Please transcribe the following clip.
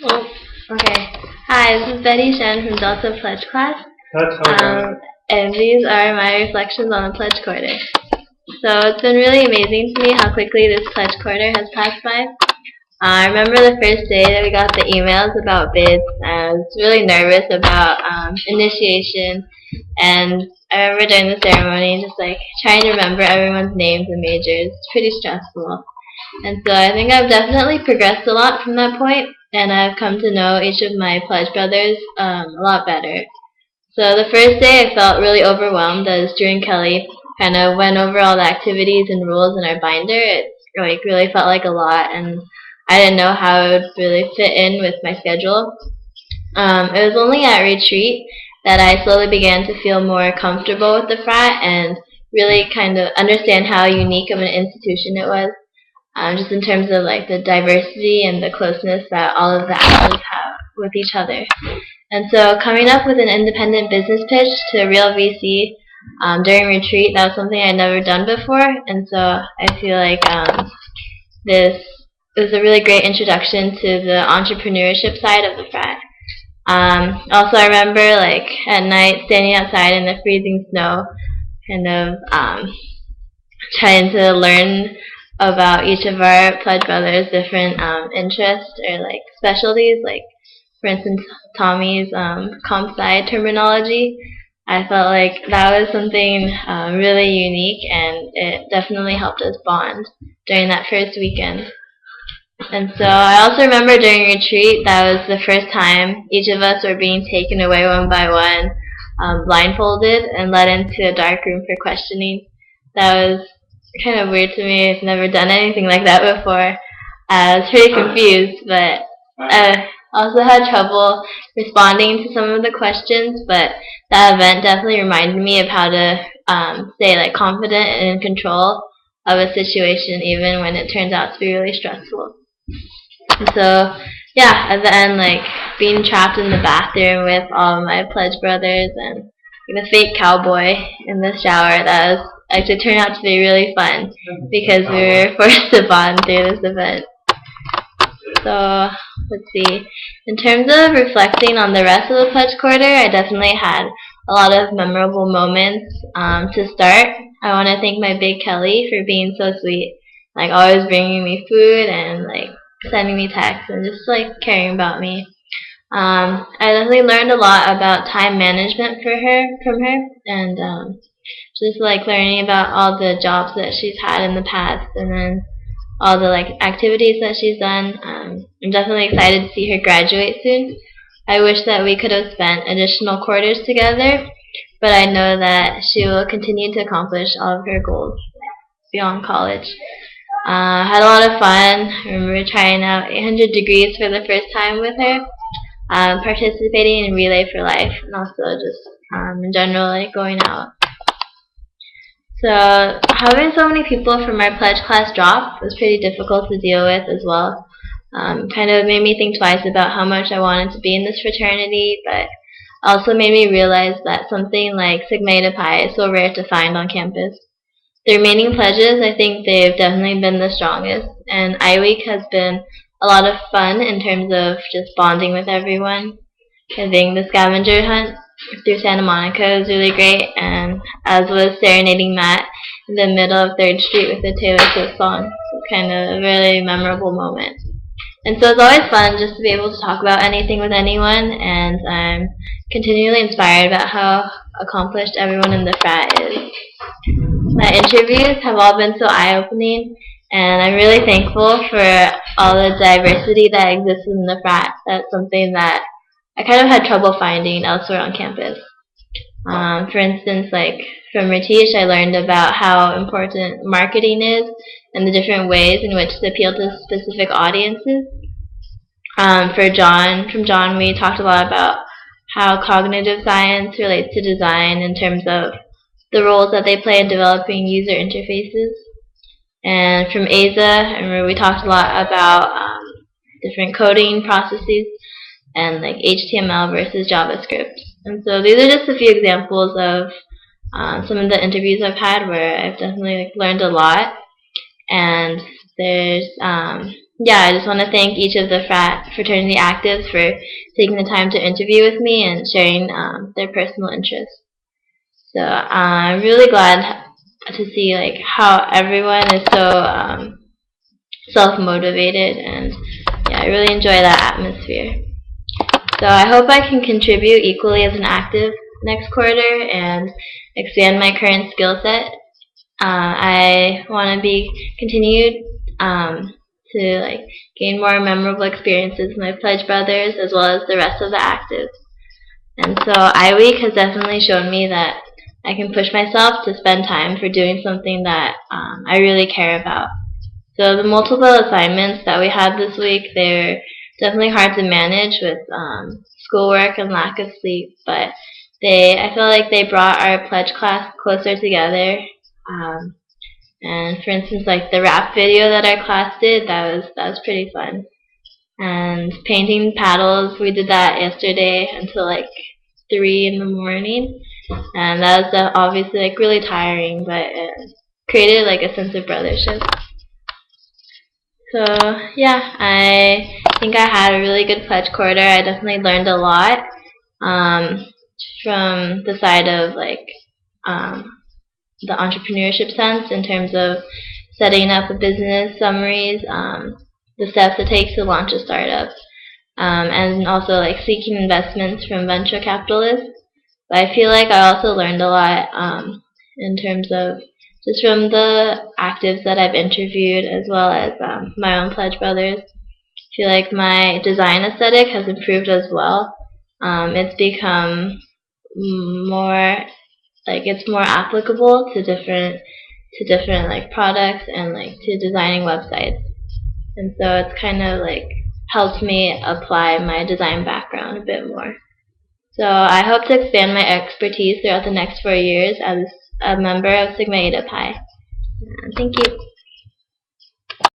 Oh, okay. Hi, this is Shen from Delta Pledge Class. And these are my reflections on the Pledge Quarter. So it's been really amazing to me how quickly this Pledge Quarter has passed by. I remember the first day that we got the emails about bids. I was really nervous about initiation, and I remember during the ceremony just like trying to remember everyone's names and majors. It's pretty stressful. And so I think I've definitely progressed a lot from that point, and I've come to know each of my pledge brothers a lot better. So the first day I felt really overwhelmed as Drew and Kelly kind of went over all the activities and rules in our binder. It really felt like a lot, and I didn't know how it would really fit in with my schedule. It was only at retreat that I slowly began to feel more comfortable with the frat and really kind of understand how unique of an institution it was. Just in terms of like the diversity and the closeness that all of the actors have with each other. And so coming up with an independent business pitch to a real VC during retreat, that was something I'd never done before, and so I feel like this was a really great introduction to the entrepreneurship side of the frat. Also, I remember like at night standing outside in the freezing snow, kind of trying to learn about each of our pledge brothers' different interests or like specialties. Like for instance, Tommy's comp sci terminology. I felt like that was something really unique, and it definitely helped us bond during that first weekend. And so I also remember during retreat, that was the first time each of us were being taken away one by one, blindfolded, and led into a dark room for questioning. That was kind of weird to me. I've never done anything like that before. I was pretty confused, but I also had trouble responding to some of the questions, but that event definitely reminded me of how to stay like confident and in control of a situation even when it turns out to be really stressful. And so yeah, at the end, like being trapped in the bathroom with all of my pledge brothers and the fake cowboy in the shower, that was actually turned out to be really fun because we were forced to bond through this event. So let's see. In terms of reflecting on the rest of the Pledge Quarter, I definitely had a lot of memorable moments. To start, I want to thank my big Kelly for being so sweet, like always bringing me food and like sending me texts and just like caring about me. I definitely learned a lot about time management from her, and just like learning about all the jobs that she's had in the past, and then all the like activities that she's done. I'm definitely excited to see her graduate soon. I wish that we could have spent additional quarters together, but I know that she will continue to accomplish all of her goals beyond college. Had a lot of fun. I remember trying out 800 degrees for the first time with her, participating in Relay for Life, and also just in general like going out. So having so many people from our pledge class drop was pretty difficult to deal with as well. Kind of made me think twice about how much I wanted to be in this fraternity, but also made me realize that something like SigmaEtaPi is so rare to find on campus. The remaining pledges, I think they've definitely been the strongest, and iWeek has been a lot of fun in terms of just bonding with everyone. I think the scavenger hunt through Santa Monica was really great, and as was serenading Matt in the middle of 3rd Street with the Taylor Swift song. It's kind of a really memorable moment. And so it's always fun just to be able to talk about anything with anyone, and I'm continually inspired about how accomplished everyone in the frat is. My interviews have all been so eye-opening, and I'm really thankful for all the diversity that exists in the frat. That's something that I kind of had trouble finding elsewhere on campus. For instance, like from Ratish, I learned about how important marketing is and the different ways in which to appeal to specific audiences. From John, we talked a lot about how cognitive science relates to design in terms of the roles that they play in developing user interfaces. And from Aza, I remember we talked a lot about different coding processes and like HTML versus JavaScript. And so these are just a few examples of some of the interviews I've had where I've definitely like learned a lot. And there's yeah, I just want to thank each of the fraternity actives for taking the time to interview with me and sharing their personal interests. So I'm really glad to see like how everyone is so self-motivated, and yeah, I really enjoy that atmosphere. So I hope I can contribute equally as an active next quarter and expand my current skill set. I want to be continued to like gain more memorable experiences with my pledge brothers as well as the rest of the actives. And so iWeek has definitely shown me that I can push myself to spend time for doing something that I really care about. So the multiple assignments that we had this week, they're definitely hard to manage with schoolwork and lack of sleep, but I feel like they brought our pledge class closer together. And for instance, like the rap video that our class did, that was pretty fun. And painting paddles, we did that yesterday until like 3 in the morning, and that was obviously like really tiring, but it created like a sense of brothership. So yeah, I think I had a really good pledge quarter. I definitely learned a lot from the side of like the entrepreneurship sense in terms of setting up a business summaries, the steps it takes to launch a startup, and also like seeking investments from venture capitalists. But I feel like I also learned a lot in terms of just from the actives that I've interviewed as well as my own pledge brothers. I feel like my design aesthetic has improved as well. It's become more like it's more applicable to different like products and like to designing websites, and so it's kind of like helped me apply my design background a bit more. So I hope to expand my expertise throughout the next 4 years as a member of Sigma Eta Pi. Thank you.